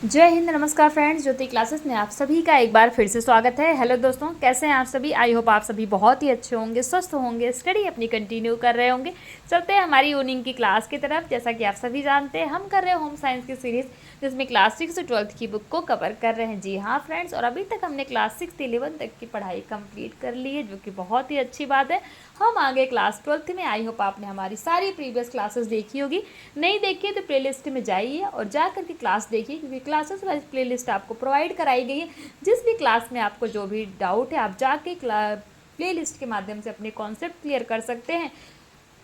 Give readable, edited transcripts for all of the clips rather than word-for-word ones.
जय हिंद, नमस्कार फ्रेंड्स। ज्योति क्लासेस में आप सभी का एक बार फिर से स्वागत है। हेलो दोस्तों, कैसे हैं आप सभी? आई होप आप सभी बहुत ही अच्छे होंगे, स्वस्थ होंगे, स्टडी अपनी कंटिन्यू कर रहे होंगे। चलते हैं हमारी इवनिंग की क्लास की तरफ। जैसा कि आप सभी जानते हैं, हम कर रहे हैं होम साइंस की सीरीज़, जिसमें क्लास 6 से 12th की बुक को कवर कर रहे हैं। जी हाँ फ्रेंड्स, और अभी तक हमने क्लास 6 से 11 तक की पढ़ाई कंप्लीट कर ली है, जो कि बहुत ही अच्छी बात है। हम आगे क्लास 12th में, आई होप आपने हमारी सारी प्रीवियस क्लासेस देखी होगी। नहीं देखी तो प्लेलिस्ट में जाइए और जा करके क्लास देखिए, क्योंकि क्लासेस वाइज प्लेलिस्ट आपको प्रोवाइड कराई गई है। जिस भी क्लास में आपको जो भी डाउट है, आप जाके प्लेलिस्ट के माध्यम से अपने कॉन्सेप्ट क्लियर कर सकते हैं,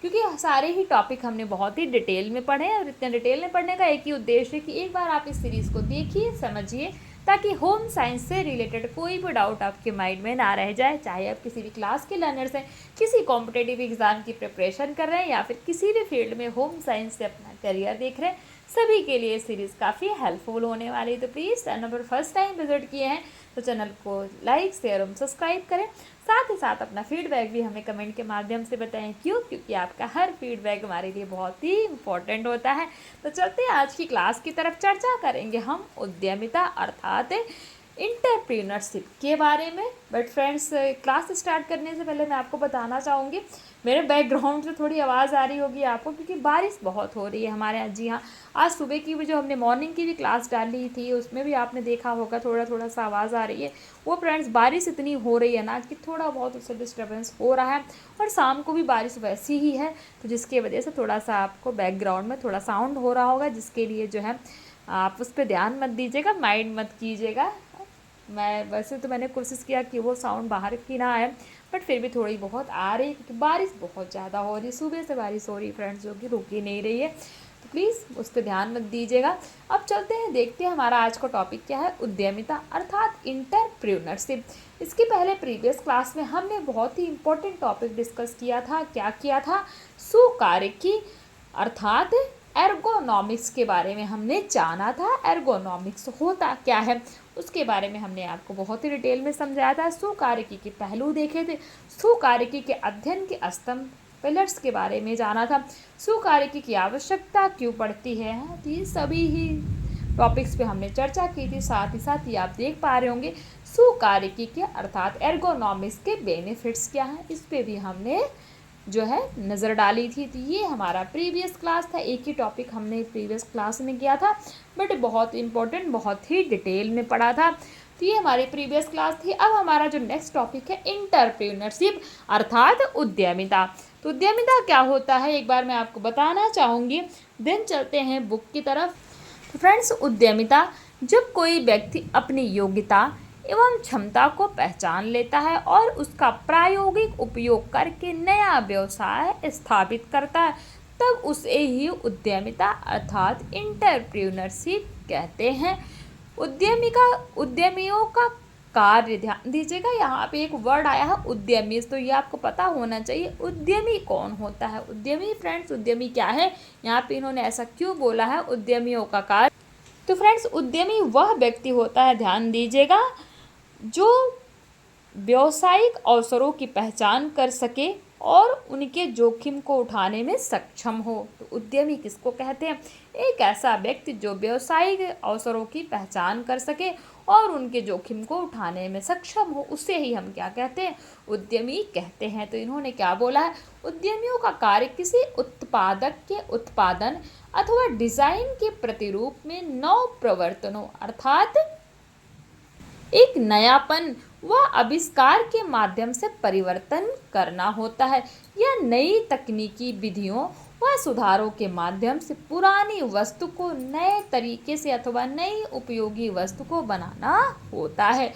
क्योंकि सारे ही टॉपिक हमने बहुत ही डिटेल में पढ़े हैं। और इतने डिटेल में पढ़ने का एक ही उद्देश्य है कि एक बार आप इस सीरीज़ को देखिए, समझिए, ताकि होम साइंस से रिलेटेड कोई भी डाउट आपके माइंड में ना रह जाए। चाहे आप किसी भी क्लास के लर्नर्स हैं, किसी कॉम्पिटेटिव एग्जाम की प्रिपरेशन कर रहे हैं, या फिर किसी भी फील्ड में होम साइंस से अपना करियर देख रहे हैं, सभी के लिए सीरीज़ काफ़ी हेल्पफुल होने वाली है। तो प्लीज़ चैनल पर फर्स्ट टाइम विजिट किए हैं तो चैनल को लाइक, शेयर और सब्सक्राइब करें। साथ ही साथ अपना फीडबैक भी हमें कमेंट के माध्यम से बताएं। क्यों? क्योंकि आपका हर फीडबैक हमारे लिए बहुत ही इम्पोर्टेंट होता है। तो चलते हैं आज की क्लास की तरफ। चर्चा करेंगे हम उद्यमिता अर्थात इंटरप्रीनरशिप के बारे में। बट फ्रेंड्स, क्लास स्टार्ट करने से पहले मैं आपको बताना चाहूँगी, मेरे बैकग्राउंड से थोड़ी आवाज़ आ रही होगी आपको, क्योंकि बारिश बहुत हो रही है हमारे यहाँ। जी हाँ, आज सुबह की भी जो हमने मॉर्निंग की भी क्लास डाली थी, उसमें भी आपने देखा होगा थोड़ा थोड़ा सा आवाज़ आ रही है। वो फ्रेंड्स, बारिश इतनी हो रही है ना कि थोड़ा बहुत उससे डिस्टर्बेंस हो रहा है। और शाम को भी बारिश वैसी ही है, तो जिसकी वजह से थोड़ा सा आपको बैकग्राउंड में थोड़ा साउंड हो रहा होगा, जिसके लिए जो है आप उस पर ध्यान मत दीजिएगा, माइंड मत कीजिएगा। मैंने कोशिश किया कि वो साउंड बाहर की ना आए, बट फिर भी थोड़ी बहुत आ रही है, क्योंकि बारिश बहुत ज़्यादा हो रही है। सुबह से बारिश हो रही है फ्रेंड्स, जो कि रुक ही नहीं रही है। तो प्लीज़ उस पर ध्यान मत दीजिएगा। अब चलते हैं, देखते हैं हमारा आज का टॉपिक क्या है। उद्यमिता अर्थात इंटरप्रेन्योरशिप। इसके पहले प्रीवियस क्लास में हमने बहुत ही इंपॉर्टेंट टॉपिक डिस्कस किया था। क्या किया था? सुकार्यकी अर्थात एर्गोनॉमिक्स के बारे में हमने जाना था। एर्गोनॉमिक्स होता क्या है, उसके बारे में हमने आपको बहुत ही डिटेल में समझाया था। सुकार्यकी के पहलू देखे थे, सुकार्यकी के अध्ययन के स्तंभ पिलर्स के बारे में जाना था, सुकार्यकी की आवश्यकता क्यों पड़ती है। तो ये सभी ही टॉपिक्स पे हमने चर्चा की थी। साथ ही साथ ये आप देख पा रहे होंगे, सुकार्यकी के अर्थात एर्गोनॉमिक्स के बेनिफिट्स क्या हैं, इस पे भी हमने जो है नज़र डाली थी। तो ये हमारा प्रीवियस क्लास था। एक ही टॉपिक हमने प्रीवियस क्लास में किया था, बट बहुत इंपॉर्टेंट, बहुत ही डिटेल में पढ़ा था। तो ये हमारी प्रीवियस क्लास थी। अब हमारा जो नेक्स्ट टॉपिक है, इंटरप्रेन्योरशिप अर्थात उद्यमिता। तो उद्यमिता क्या होता है, एक बार मैं आपको बताना चाहूँगी, देन चलते हैं बुक की तरफ। तो फ्रेंड्स, उद्यमिता जब कोई व्यक्ति अपनी योग्यता एवं क्षमता को पहचान लेता है और उसका प्रायोगिक उपयोग करके नया व्यवसाय स्थापित करता है, तब उसे ही उद्यमिता अर्थात इंटरप्रेन्योरशिप कहते हैं। उद्यमियों का कार्य, ध्यान दीजिएगा, यहाँ पे एक वर्ड आया है उद्यमी, तो ये आपको पता होना चाहिए उद्यमी कौन होता है। उद्यमी फ्रेंड्स, उद्यमी क्या है, यहाँ पे इन्होंने ऐसा क्यों बोला है, उद्यमियों का कार्य। तो फ्रेंड्स, उद्यमी वह व्यक्ति होता है, ध्यान दीजिएगा, जो व्यावसायिक अवसरों की पहचान कर सके और उनके जोखिम को उठाने में सक्षम हो। तो उद्यमी किसको कहते हैं? एक ऐसा व्यक्ति जो व्यावसायिक अवसरों की पहचान कर सके और उनके जोखिम को उठाने में सक्षम हो, उससे ही हम क्या कहते हैं? उद्यमी कहते हैं। तो इन्होंने क्या बोला है? उद्यमियों का कार्य किसी उत्पादक के उत्पादन अथवा डिजाइन के प्रतिरूप में नव प्रवर्तनों अर्थात एक नयापन व आविष्कार के माध्यम से परिवर्तन करना होता है, या नई तकनीकी विधियों व सुधारों के माध्यम से पुरानी वस्तु को नए तरीके से अथवा नई उपयोगी वस्तु को बनाना होता है।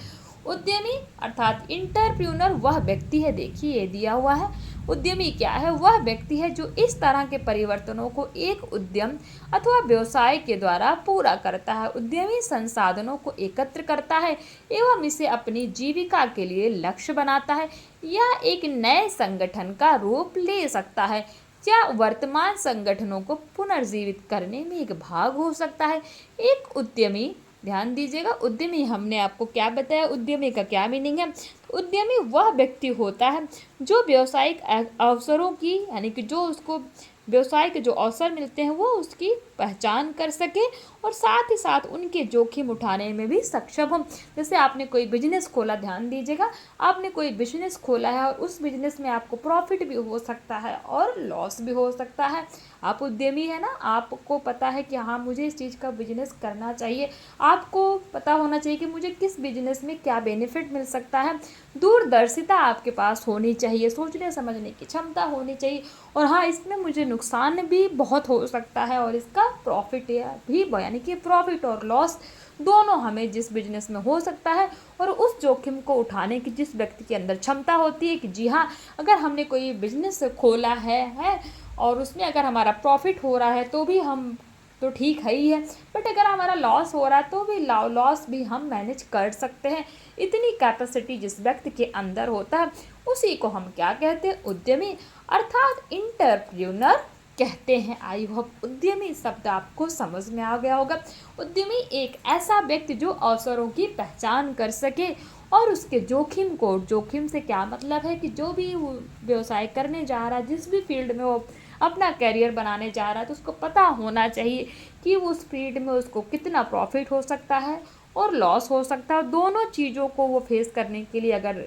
उद्यमी अर्थात इंटरप्रेन्योर वह व्यक्ति है, देखिए ये दिया हुआ है, उद्यमी क्या है? वह व्यक्ति है जो इस तरह के परिवर्तनों को एक उद्यम अथवा व्यवसाय के द्वारा पूरा करता है। उद्यमी संसाधनों को एकत्र करता है एवं इसे अपनी जीविका के लिए लक्ष्य बनाता है, या एक नए संगठन का रूप ले सकता है, या वर्तमान संगठनों को पुनर्जीवित करने में एक भाग हो सकता है। एक उद्यमी, ध्यान दीजिएगा, उद्यमी हमने आपको क्या बताया, उद्यमी का क्या मीनिंग है। उद्यमी वह व्यक्ति होता है जो व्यावसायिक अवसरों की, यानी कि जो उसको व्यवसाय के जो अवसर मिलते हैं वो उसकी पहचान कर सके और साथ ही साथ उनके जोखिम उठाने में भी सक्षम हो। जैसे आपने कोई बिजनेस खोला, ध्यान दीजिएगा, आपने कोई बिजनेस खोला है और उस बिजनेस में आपको प्रॉफिट भी हो सकता है और लॉस भी हो सकता है। आप उद्यमी है ना, आपको पता है कि हाँ मुझे इस चीज़ का बिजनेस करना चाहिए, आपको पता होना चाहिए कि मुझे किस बिजनेस में क्या बेनिफिट मिल सकता है। दूरदर्शिता आपके पास होनी चाहिए, सोचने समझने की क्षमता होनी चाहिए। और हाँ, इसमें मुझे नुकसान भी बहुत हो सकता है और इसका प्रॉफिट भी, यानी कि प्रॉफिट और लॉस दोनों हमें जिस बिजनेस में हो सकता है और उस जोखिम को उठाने की जिस व्यक्ति के अंदर क्षमता होती है कि जी हाँ, अगर हमने कोई बिजनेस खोला है और उसमें अगर हमारा प्रॉफिट हो रहा है तो भी हम तो ठीक है ही है, बट अगर हमारा लॉस हो रहा है तो भी लॉस भी हम मैनेज कर सकते हैं। इतनी कैपेसिटी जिस व्यक्ति के अंदर होता है उसी को हम क्या कहते हैं, उद्यमी अर्थात इंटरप्रेन्योर कहते हैं। आई होप उद्यमी शब्द आपको समझ में आ गया होगा। उद्यमी एक ऐसा व्यक्ति जो अवसरों की पहचान कर सके और उसके जोखिम से क्या मतलब है कि जो भी वो व्यवसाय करने जा रहा है, जिस भी फील्ड में वो अपना कैरियर बनाने जा रहा है, तो उसको पता होना चाहिए कि उस फील्ड में उसको कितना प्रॉफिट हो सकता है और लॉस हो सकता है। दोनों चीज़ों को वो फेस करने के लिए अगर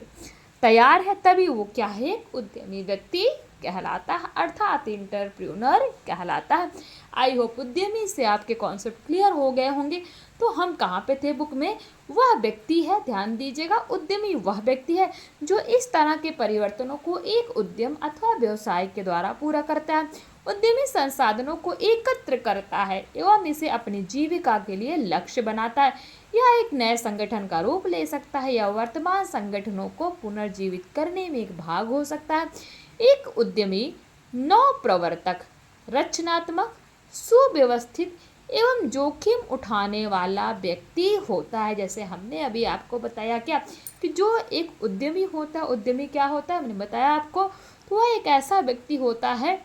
तैयार है तभी वो क्या है, उद्यमी व्यक्ति कहलाता है अर्थात इंटरप्रेन्योर कहलाता है। आई होप उद्यमी से आपके कॉन्सेप्ट क्लियर हो गए होंगे। तो हम कहाँ पे थे बुक में, वह व्यक्ति है, ध्यान दीजिएगा, उद्यमी वह व्यक्ति है जो इस तरह के परिवर्तनों को एक उद्यम अथवा व्यवसाय के द्वारा पूरा करता है। उद्यमी संसाधनों को एकत्र करता है एवं इसे अपनी जीविका के लिए लक्ष्य बनाता है। यह एक नए संगठन का रूप ले सकता है या वर्तमान संगठनों को पुनर्जीवित करने में एक भाग हो सकता है। एक उद्यमी नवप्रवर्तक, रचनात्मक, सुव्यवस्थित एवं जोखिम उठाने वाला व्यक्ति होता है। जैसे हमने अभी आपको बताया क्या कि जो एक उद्यमी होता है, उद्यमी क्या होता है, मैंने बताया आपको, तो वह एक ऐसा व्यक्ति होता है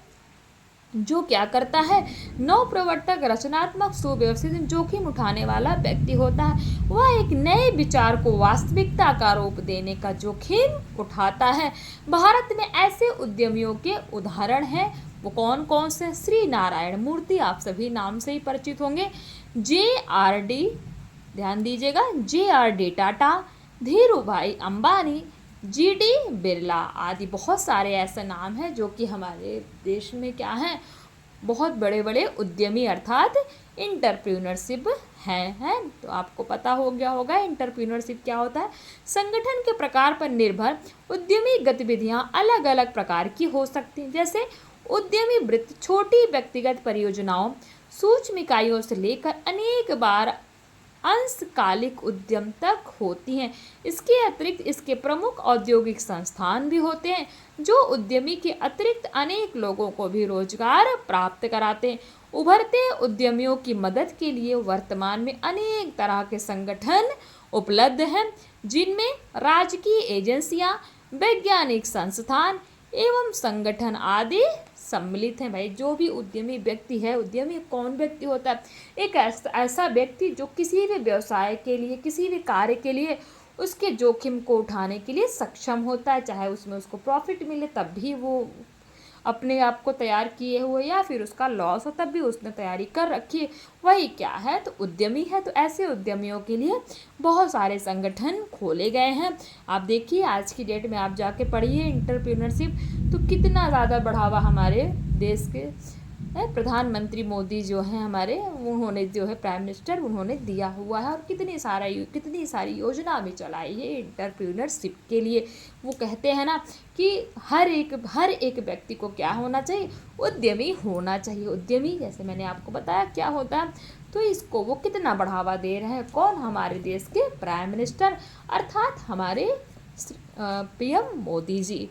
जो क्या करता है, नवप्रवर्तक, रचनात्मक, सुव्यवस्थित, जोखिम उठाने वाला व्यक्ति होता है। वह एक नए विचार को वास्तविकता का रूप देने का जोखिम उठाता है। भारत में ऐसे उद्यमियों के उदाहरण हैं, वो कौन कौन से, श्री नारायण मूर्ति, आप सभी नाम से ही परिचित होंगे, JRD, ध्यान दीजिएगा, JRD टाटा, धीरू भाई अंबानी, GD बिरला आदि बहुत सारे ऐसे नाम हैं जो कि हमारे देश में क्या हैं, बहुत बड़े बड़े उद्यमी अर्थात इंटरप्रेन्योरशिप हैं। तो आपको पता हो गया होगा इंटरप्रेन्योरशिप क्या होता है। संगठन के प्रकार पर निर्भर उद्यमी गतिविधियां अलग अलग प्रकार की हो सकती हैं। जैसे उद्यमी वृत्त छोटी व्यक्तिगत परियोजनाओं, सूक्ष्म इकाइयों से लेकर अनेक बार अंशकालिक उद्यम तक होती हैं। इसके अतिरिक्त इसके प्रमुख औद्योगिक संस्थान भी होते हैं जो उद्यमी के अतिरिक्त अनेक लोगों को भी रोजगार प्राप्त कराते हैं। उभरते उद्यमियों की मदद के लिए वर्तमान में अनेक तरह के संगठन उपलब्ध हैं, जिनमें राजकीय एजेंसियां, वैज्ञानिक संस्थान एवं संगठन आदि सम्मिलित हैं। भाई जो भी उद्यमी व्यक्ति है, उद्यमी कौन व्यक्ति होता है, एक ऐसा व्यक्ति जो किसी भी व्यवसाय के लिए, किसी भी कार्य के लिए उसके जोखिम को उठाने के लिए सक्षम होता है, चाहे उसमें उसको प्रॉफिट मिले तब भी वो अपने आप को तैयार किए हुए, या फिर उसका लॉस हो तब भी उसने तैयारी कर रखी है, वही क्या है, तो उद्यमी है। तो ऐसे उद्यमियों के लिए बहुत सारे संगठन खोले गए हैं। आप देखिए आज की डेट में आप जाके पढ़िए इंटरप्रेन्योरशिप, तो कितना ज़्यादा बढ़ावा हमारे देश के प्रधानमंत्री मोदी जो हैं हमारे, उन्होंने जो है प्राइम मिनिस्टर, उन्होंने दिया हुआ है और कितनी सारी योजना भी चलाई है इंटरप्रेन्योरशिप के लिए। वो कहते हैं ना कि हर एक व्यक्ति को क्या होना चाहिए, उद्यमी होना चाहिए। उद्यमी जैसे मैंने आपको बताया क्या होता है, तो इसको वो कितना बढ़ावा दे रहे हैं, कौन, हमारे देश के प्राइम मिनिस्टर अर्थात हमारे PM मोदी जी।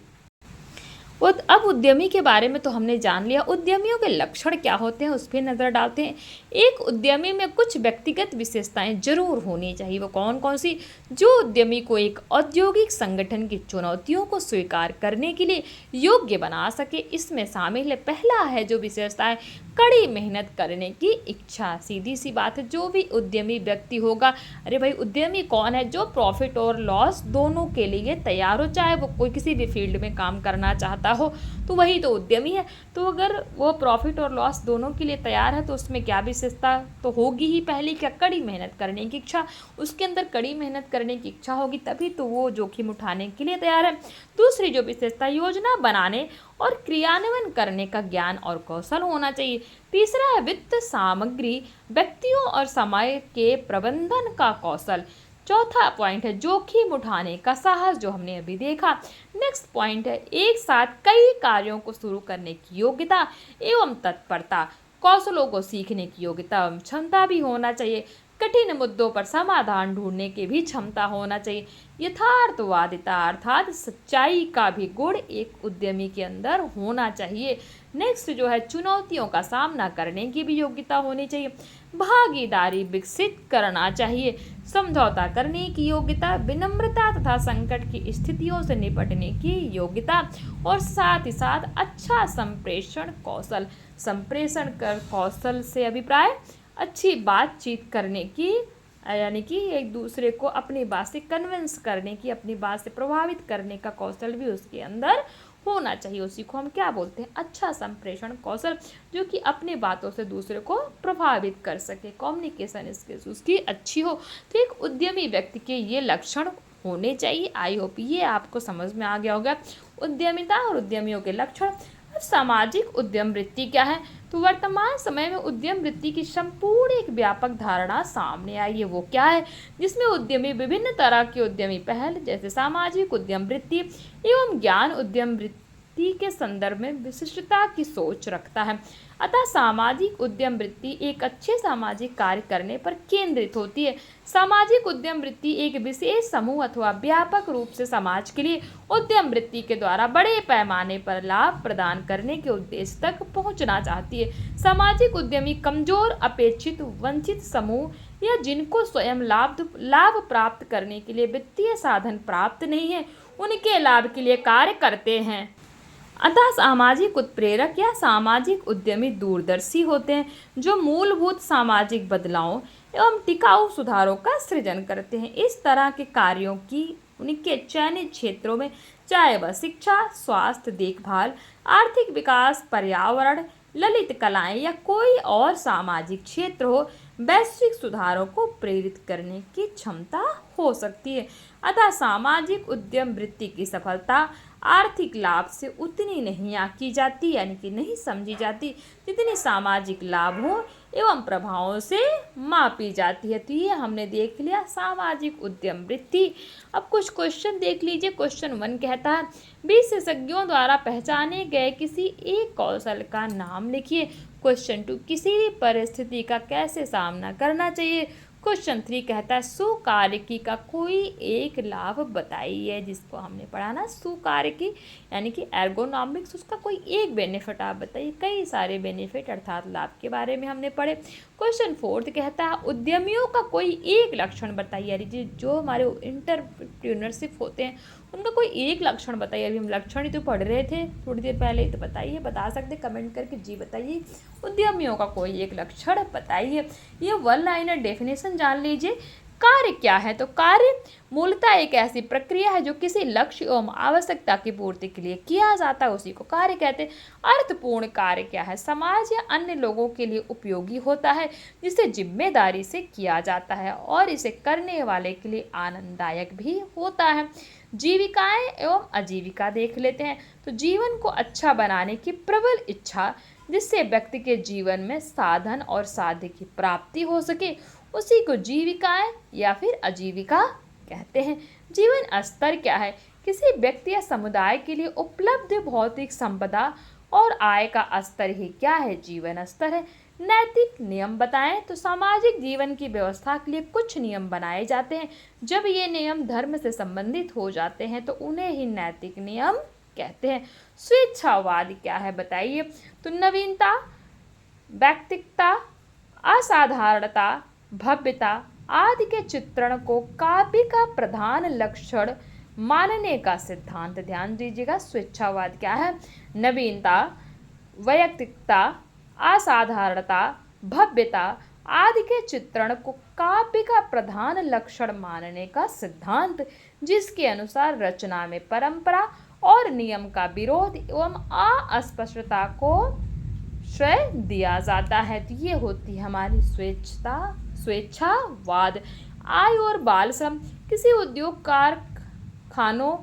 अब उद्यमी के बारे में तो हमने जान लिया। उद्यमियों के लक्षण क्या होते हैं उस पर नज़र डालते हैं। एक उद्यमी में कुछ व्यक्तिगत विशेषताएं जरूर होनी चाहिए। वो कौन कौन सी, जो उद्यमी को एक औद्योगिक संगठन की चुनौतियों को स्वीकार करने के लिए योग्य बना सके। इसमें शामिल है, पहला है जो विशेषता है, कड़ी मेहनत करने की इच्छा। सीधी सी बात है, जो भी उद्यमी व्यक्ति होगा, अरे भाई उद्यमी कौन है? जो प्रॉफिट और लॉस दोनों के लिए तैयार हो, चाहे वो कोई किसी भी फील्ड में काम करना चाहता हो तो वही तो उद्यमी है। तो अगर वो प्रॉफिट और लॉस दोनों के लिए तैयार है तो उसमें क्या विशेषता तो होगी ही? पहली क्या? कड़ी मेहनत करने की इच्छा। उसके अंदर कड़ी मेहनत करने की इच्छा होगी तभी तो वो जोखिम उठाने के लिए तैयार है। दूसरी जो विशेषता, योजना बनाने और क्रियान्वयन करने का ज्ञान और कौशल होना चाहिए। तीसरा है वित्त सामग्री, व्यक्तियों और समय के प्रबंधन का कौशल। चौथा पॉइंट है जोखिम उठाने का साहस, जो हमने अभी देखा। नेक्स्ट पॉइंट है एक साथ कई कार्यों को शुरू करने की योग्यता एवं तत्परता। कौशलों को सीखने की योग्यता एवं क्षमता भी होना चाहिए। कठिन मुद्दों पर समाधान ढूंढने की भी क्षमता होना चाहिए। यथार्थवादिता अर्थात सच्चाई का भी गुण एक उद्यमी के अंदर होना चाहिए। नेक्स्ट जो है चुनौतियों का सामना करने की भी योग्यता होनी चाहिए। भागीदारी विकसित करना चाहिए। समझौता करने की योग्यता, विनम्रता तथा संकट की स्थितियों से निपटने की योग्यता और साथ ही साथ अच्छा संप्रेषण कौशल। संप्रेषण कर कौशल से अभिप्राय अच्छी बातचीत करने की, यानी कि एक दूसरे को अपनी बात से कन्विंस करने की, अपनी बात से प्रभावित करने का कौशल भी उसके अंदर होना चाहिए। उसी को हम क्या बोलते हैं? अच्छा संप्रेषण कौशल, जो कि अपनी बातों से दूसरे को प्रभावित कर सके, कम्युनिकेशन स्किल्स उसकी अच्छी हो। तो एक उद्यमी व्यक्ति के ये लक्षण होने चाहिए। आई होप ये आपको समझ में आ गया होगा उद्यमिता और उद्यमियों के लक्षण। अब सामाजिक उद्यम वृत्ति क्या है? तो वर्तमान समय में उद्यम वृत्ति की संपूर्ण एक व्यापक धारणा सामने आई है। वो क्या है? जिसमें उद्यमी विभिन्न तरह की उद्यमी पहल, जैसे सामाजिक उद्यम वृत्ति एवं ज्ञान उद्यम वृत्ति के संदर्भ में विशिष्टता की सोच रखता है। अतः सामाजिक उद्यम वृत्ति एक अच्छे सामाजिक कार्य करने पर केंद्रित होती है। सामाजिक उद्यम वृत्ति एक विशेष समूह अथवा व्यापक रूप से समाज के लिए उद्यम वृत्ति के द्वारा बड़े पैमाने पर लाभ प्रदान करने के उद्देश्य तक पहुंचना चाहती है। सामाजिक उद्यमी कमजोर, अपेक्षित, वंचित समूह या जिनको स्वयं लाभ प्राप्त करने के लिए वित्तीय साधन प्राप्त नहीं है, उनके लाभ के लिए कार्य करते हैं। अतः सामाजिक उत्प्रेरक या सामाजिक उद्यमी दूरदर्शी होते हैं, जो मूलभूत सामाजिक बदलावों एवं टिकाऊ सुधारों का सृजन करते हैं। इस तरह के कार्यों की उनके चयनित क्षेत्रों में, चाहे वह शिक्षा, स्वास्थ्य देखभाल, आर्थिक विकास, पर्यावरण, ललित कलाएं या कोई और सामाजिक क्षेत्र हो, वैश्विक सुधारों को प्रेरित करने की क्षमता हो सकती है। अतः सामाजिक उद्यम वृत्ति की सफलता आर्थिक लाभ से उतनी नहीं आंकी जाती, यानी कि नहीं समझी जाती, जितनी सामाजिक लाभों एवं प्रभावों से मापी जाती है। तो ये हमने देख लिया सामाजिक उद्यम वृत्ति। अब कुछ क्वेश्चन देख लीजिए। क्वेश्चन 1 कहता है विशेषज्ञों द्वारा पहचाने गए किसी एक कौशल का नाम लिखिए। क्वेश्चन 2 किसी भी परिस्थिति का कैसे सामना करना चाहिए। क्वेश्चन 3 कहता है सुकार्यकी का कोई एक लाभ बताइए, जिसको हमने पढ़ा ना सुकार्यकी यानी कि एर्गोनॉमिक्स, उसका कोई एक बेनिफिट आप बताइए। कई सारे बेनिफिट अर्थात लाभ के बारे में हमने पढ़े। क्वेश्चन 4 कहता है उद्यमियों का कोई एक लक्षण बताइए, यानी जो हमारे इंटरप्रेन्योरशिप होते हैं उनका कोई एक लक्षण बताइए। अभी हम लक्षण ही तो पढ़ रहे थे थोड़ी देर पहले, तो बताइए, बता सकते कमेंट करके जी बताइए। उद्यमियों का कोई एक लक्षण बताइए। ये वन लाइनर डेफिनेशन जान लीजिए। कार्य क्या है? तो कार्य मूलतः एक ऐसी प्रक्रिया है जो किसी लक्ष्य एवं आवश्यकता की पूर्ति के लिए किया जाता है, उसी को कार्य कहते हैं। अर्थपूर्ण कार्य क्या है? समाज या अन्य लोगों के लिए उपयोगी होता है, जिसे जिम्मेदारी से किया जाता है और इसे करने वाले के लिए आनंददायक भी होता है। जीविकाएं एवं आजीविका देख लेते हैं। तो जीवन को अच्छा बनाने की प्रबल इच्छा, जिससे व्यक्ति के जीवन में साधन और साध्य की प्राप्ति हो सके, उसी को जीविकाएं या फिर आजीविका कहते हैं। जीवन स्तर क्या है? किसी व्यक्ति या समुदाय के लिए उपलब्ध भौतिक संपदा और आय का स्तर ही क्या है? जीवन स्तर है। नैतिक नियम बताएं। तो सामाजिक जीवन की व्यवस्था के लिए कुछ नियम बनाए जाते हैं। जब ये नियम धर्म से संबंधित हो जाते हैं तो उन्हें ही नैतिक नियम कहते हैं। स्वेच्छावाद क्या है बताइए? तो नवीनता, व्यक्तिकता, असाधारणता, भव्यता आदि के चित्रण को काव्य का प्रधान लक्षण मानने का सिद्धांत। ध्यान दीजिएगा, स्वेच्छावाद क्या है? नवीनता, वैयक्तिकता, असाधारणता, भव्यता आदि के चित्रण को काव्य का प्रधान लक्षण मानने का सिद्धांत, जिसके अनुसार रचना में परंपरा और नियम का विरोध एवं अस्पष्टता को श्रेय दिया जाता है। तो ये होती है हमारी स्वेच्छावाद। आय और बाल श्रम, किसी उद्योग कारखानों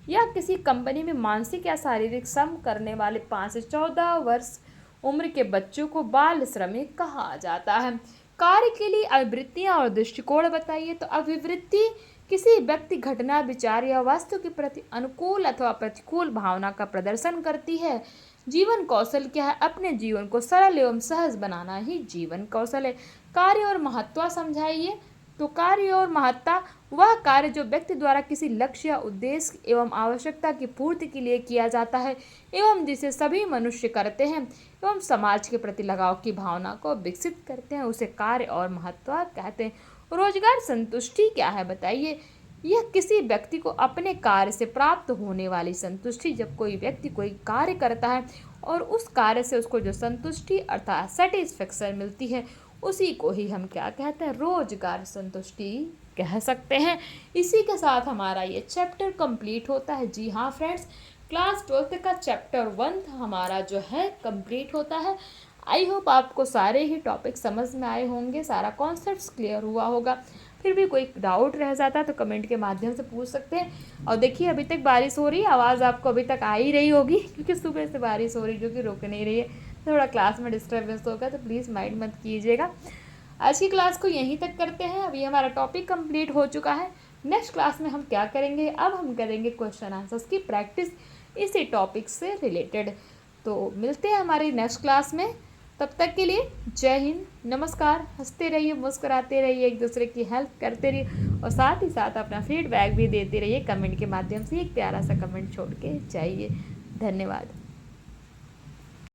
या किसी कंपनी में मानसिक या शारीरिक श्रम करने वाले 5 से 14 वर्ष उम्र के बच्चों को बाल श्रमिक कहा जाता है। कार्य के लिए अभिवृत्तियां और दृष्टिकोण बताइए। तो अभिवृत्ति किसी व्यक्ति, घटना, विचार या वस्तु के प्रति अनुकूल अथवा प्रतिकूल भावना का प्रदर्शन करती है। जीवन कौशल क्या है? अपने जीवन को सरल एवं सहज बनाना ही जीवन कौशल है। कार्य और महत्ता समझाइए। तो कार्य और महत्ता वह कार्य जो व्यक्ति द्वारा किसी लक्ष्य या उद्देश्य एवं आवश्यकता की पूर्ति के लिए किया जाता है एवं जिसे सभी मनुष्य करते हैं एवं समाज के प्रति लगाव की भावना को विकसित करते हैं, उसे कार्य और महत्ता कहते हैं। रोजगार संतुष्टि क्या है बताइए। यह किसी व्यक्ति को अपने कार्य से प्राप्त होने वाली संतुष्टि। जब कोई व्यक्ति कोई कार्य करता है और उस कार्य से उसको जो संतुष्टि अर्थात सेटिस्फेक्शन मिलती है, उसी को ही हम क्या कहते हैं? रोजगार संतुष्टि कह सकते हैं। इसी के साथ हमारा ये चैप्टर कंप्लीट होता है। जी हाँ फ्रेंड्स, क्लास 12th का चैप्टर 1 हमारा जो है कंप्लीट होता है। आई होप आपको सारे ही टॉपिक समझ में आए होंगे, सारा कॉन्सेप्ट्स क्लियर हुआ होगा। फिर भी कोई डाउट रह जाता है तो कमेंट के माध्यम से पूछ सकते हैं। और देखिए अभी तक बारिश हो रही है, आवाज़ आपको अभी तक आ ही रही होगी क्योंकि सुबह से बारिश हो रही जो कि रुक नहीं रही है। थोड़ा क्लास में डिस्टर्बेंस होगा तो प्लीज़ माइंड मत कीजिएगा। आज की क्लास को यहीं तक करते हैं। अभी हमारा टॉपिक कंप्लीट हो चुका है। नेक्स्ट क्लास में हम क्या करेंगे? अब हम करेंगे क्वेश्चन आंसर्स की प्रैक्टिस इसी टॉपिक से रिलेटेड। तो मिलते हैं हमारी नेक्स्ट क्लास में। तब तक के लिए जय हिंद, नमस्कार। हंसते रहिए, मुस्कुराते रहिए, एक दूसरे की हेल्प करते रहिए और साथ ही साथ अपना फीडबैक भी देते रहिए। कमेंट के माध्यम से एक प्यारा सा कमेंट छोड़ के जाइए। धन्यवाद।